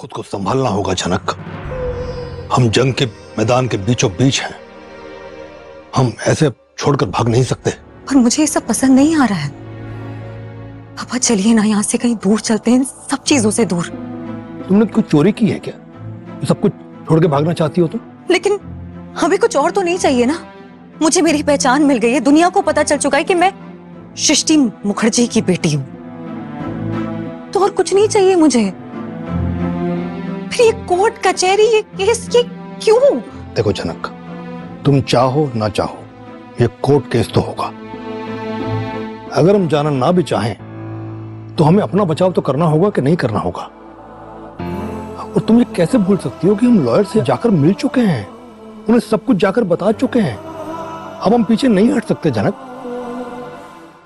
खुद को संभालना होगा झनक। हम जंग के मैदान के बीचों बीच हैं। हम ऐसे छोड़कर भाग नहीं सकते। पर मुझे ये सब पसंद नहीं आ रहा है। पापा चलिए ना, यहाँ से कहीं दूर चलते हैं, सब चीजों से दूर। तुमने कोई चोरी की है क्या? सब कुछ छोड़ के भागना चाहती हो तुम? लेकिन हमें कुछ और तो नहीं चाहिए ना। मुझे मेरी पहचान मिल गई है, दुनिया को पता चल चुका है कि मैं सृष्टि मुखर्जी की बेटी हूँ। तो और कुछ नहीं चाहिए मुझे। फिर ये कोर्ट कचहरी, ये केस, ये क्यों? देखो जनक, तुम चाहो ना चाहो ये कोर्ट केस तो होगा। अगर हम जाना ना भी चाहें तो हमें अपना बचाव तो करना होगा कि नहीं करना होगा। और तुम ये कैसे भूल सकती हो कि हम लॉयर से जाकर मिल चुके हैं, उन्हें सब कुछ जाकर बता चुके हैं। अब हम पीछे नहीं हट सकते जनक।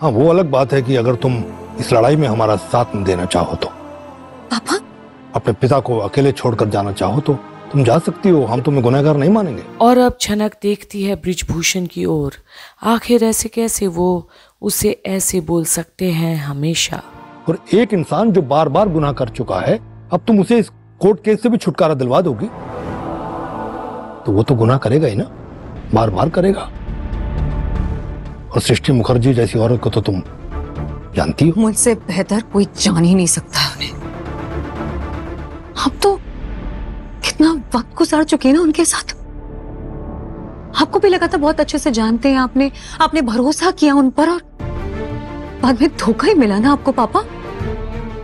हाँ, वो अलग बात है कि अगर तुम इस लड़ाई में हमारा साथ देना चाहो तो। पापा, अपने पिता को अकेले छोड़कर जाना चाहो तो तुम जा सकती हो, हम तुम्हें गुनहगार नहीं मानेंगे। और अब झनक देखती है बृजभूषण की ओर। आखिर ऐसे कैसे वो उसे ऐसे बोल सकते हैं हमेशा। और एक इंसान जो बार बार गुनाह कर चुका है, अब तुम उसे इस कोर्ट केस से भी छुटकारा दिलवा दोगी तो वो तो गुनाह करेगा ही ना, बार बार करेगा। और सृष्टि मुखर्जी जैसी औरत को तो तुम जानती हो। मुझसे बेहतर कोई जान ही नहीं सकता है उन्हें। अब तो कितना वक्त गुजार चुके हैं ना उनके साथ। आपको भी लगा था बहुत अच्छे से जानते हैं, आपने भरोसा किया उन पर और बाद में धोखा ही मिला ना आपको पापा।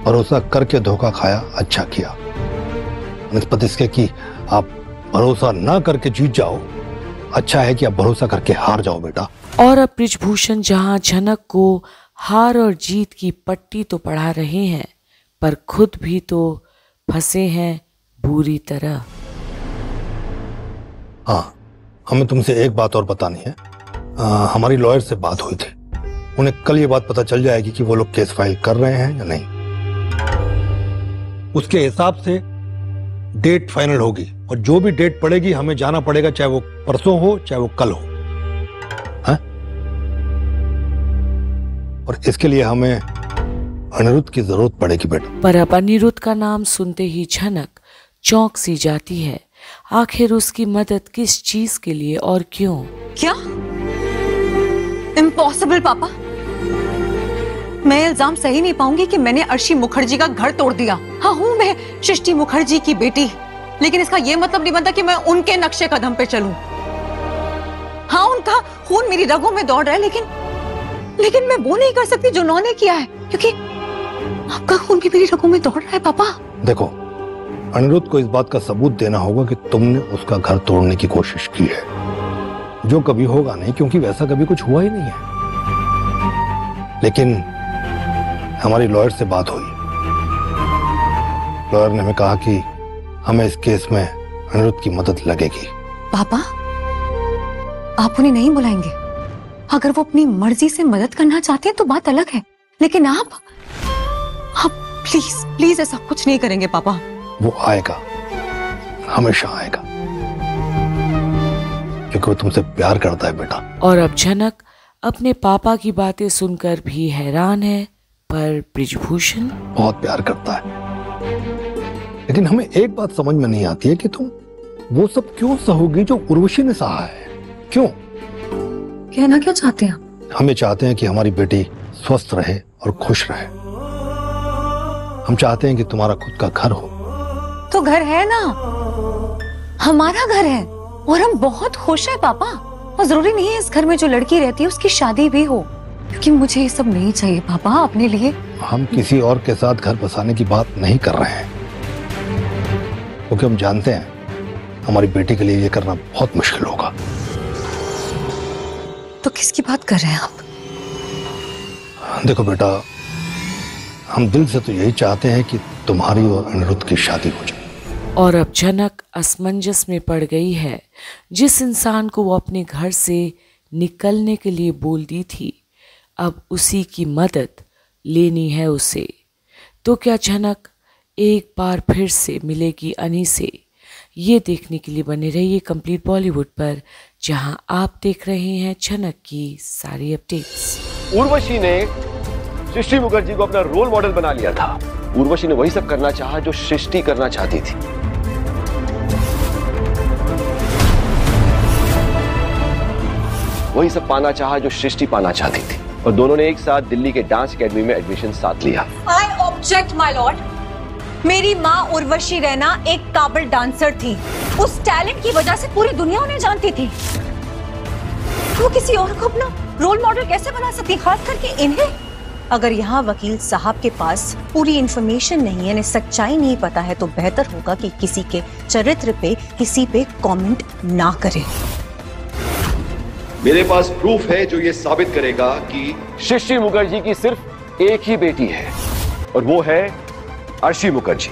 भरोसा करके धोखा खाया, अच्छा किया। निस्बत इसके कि आप भरोसा ना करके जीत जाओ, अच्छा है कि आप भरोसा करके हार जाओ बेटा। और अब बृजभूषण जहां झनक को हार और जीत की पट्टी तो पढ़ा रहे हैं, पर खुद भी तो फंसे हैं बुरी तरह। हाँ, हमें तुमसे एक बात और बतानी है। हमारी लॉयर से बात हुई थी, उन्हें कल ये बात पता चल जाएगी कि वो लोग केस फाइल कर रहे हैं या नहीं। उसके हिसाब से डेट फाइनल होगी और जो भी डेट पड़ेगी हमें जाना पड़ेगा, चाहे वो परसों हो चाहे वो कल हो। है? और इसके लिए हमें अनिरुद्ध की जरूरत पड़ेगी बेटा। पर अब अनिरुद्ध का नाम सुनते ही झनक चौंक सी जाती है। आखिर उसकी मदद किस चीज के लिए और क्यों? क्या? इम्पॉसिबल पापा। मैं इल्जाम सही नहीं पाऊंगी कि मैंने अर्शी मुखर्जी का घर तोड़ दिया। हाँ, हूँ मैं सृष्टि मुखर्जी की बेटी, लेकिन इसका ये मतलब नहीं बनता कि मैं उनके नक्शे कदम पे चलूं। हाँ, उनका खून मेरी रगों में दौड़ रहा है, लेकिन मैं वो नहीं कर सकती जो उन्होंने किया है, क्योंकि आपका खून भी मेरी रगों में दौड़ रहा है पापा। देखो, अनिरुद्ध को इस बात का सबूत देना होगा कि तुमने उसका घर तोड़ने की कोशिश की है, जो कभी होगा नहीं क्योंकि वैसा कभी कुछ हुआ ही नहीं है। लेकिन हमारी लॉयर से बात हुई, लॉयर ने हमें कहा कि हमें इस केस में अनिरुद्ध की मदद लगेगी। पापा, आप उन्हें नहीं बुलाएंगे? अगर वो अपनी मर्जी से मदद करना चाहते हैं तो बात अलग है, लेकिन आप प्लीज प्लीज ऐसा कुछ नहीं करेंगे पापा। वो आएगा, हमेशा आएगा, क्योंकि वो तुमसे प्यार करता है बेटा। और अब झनक अपने पापा की बातें सुनकर भी हैरान है, पर बृजभूषण बहुत प्यार करता है। लेकिन हमें एक बात समझ में नहीं आती है कि तुम वो सब क्यों सहोगी जो उर्वशी ने सहा है। क्यों? कहना क्या चाहते हैं? हम ये चाहते हैं कि हमारी बेटी स्वस्थ रहे और खुश रहे। हम चाहते हैं कि तुम्हारा खुद का घर हो। तो घर है ना, हमारा घर है और हम बहुत खुश हैं पापा। और जरूरी नहीं है इस घर में जो लड़की रहती है उसकी शादी भी हो, क्योंकि मुझे ये सब नहीं चाहिए पापा अपने लिए। हम किसी और के साथ घर बसाने की बात नहीं कर रहे हैं, क्योंकि हम जानते हैं हमारी बेटी के लिए ये करना बहुत मुश्किल होगा। तो किसकी बात कर रहे हैं आप? देखो बेटा, हम दिल से तो यही चाहते हैं कि तुम्हारी और अनिरुद्ध की शादी हो जाए। और अब झनक असमंजस में पड़ गई है। जिस इंसान को वो अपने घर से निकलने के लिए बोल दी थी, अब उसी की मदद लेनी है उसे। तो क्या झनक एक बार फिर से मिलेगी अनी से? ये देखने के लिए बने रहिए कंप्लीट बॉलीवुड पर, जहां आप देख रहे हैं झनक की सारी अपडेट्स। उर्वशी ने सृष्टि मुखर्जी को अपना रोल मॉडल बना लिया था। उर्वशी ने वही सब करना चाहा जो सृष्टि करना चाहती थी। वही सब पाना चाहा जो सृष्टि पाना चाहती थी, और दोनों ने एक साथ दिल्ली के डांस एकेडमी में एडमिशन साथ लिया। I object my Lord. मेरी माँ उर्वशी रैना एक काबिल डांसर थी। उस टैलेंट की वजह से पूरी दुनिया उन्हें जानती थी। वो किसी और को अपना रोल मॉडल कैसे बना सकती, खास करके इन्हें? अगर यहाँ वकील साहब के पास पूरी इंफॉर्मेशन नहीं है, सच्चाई नहीं पता है, तो बेहतर होगा कि किसी के चरित्र पे किसी पे कमेंट ना करें। मेरे पास प्रूफ है जो ये साबित करेगा कि सृष्टि मुखर्जी की सिर्फ एक ही बेटी है, और वो है अर्शी मुखर्जी,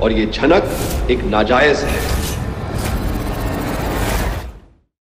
और ये झनक एक नाजायज है।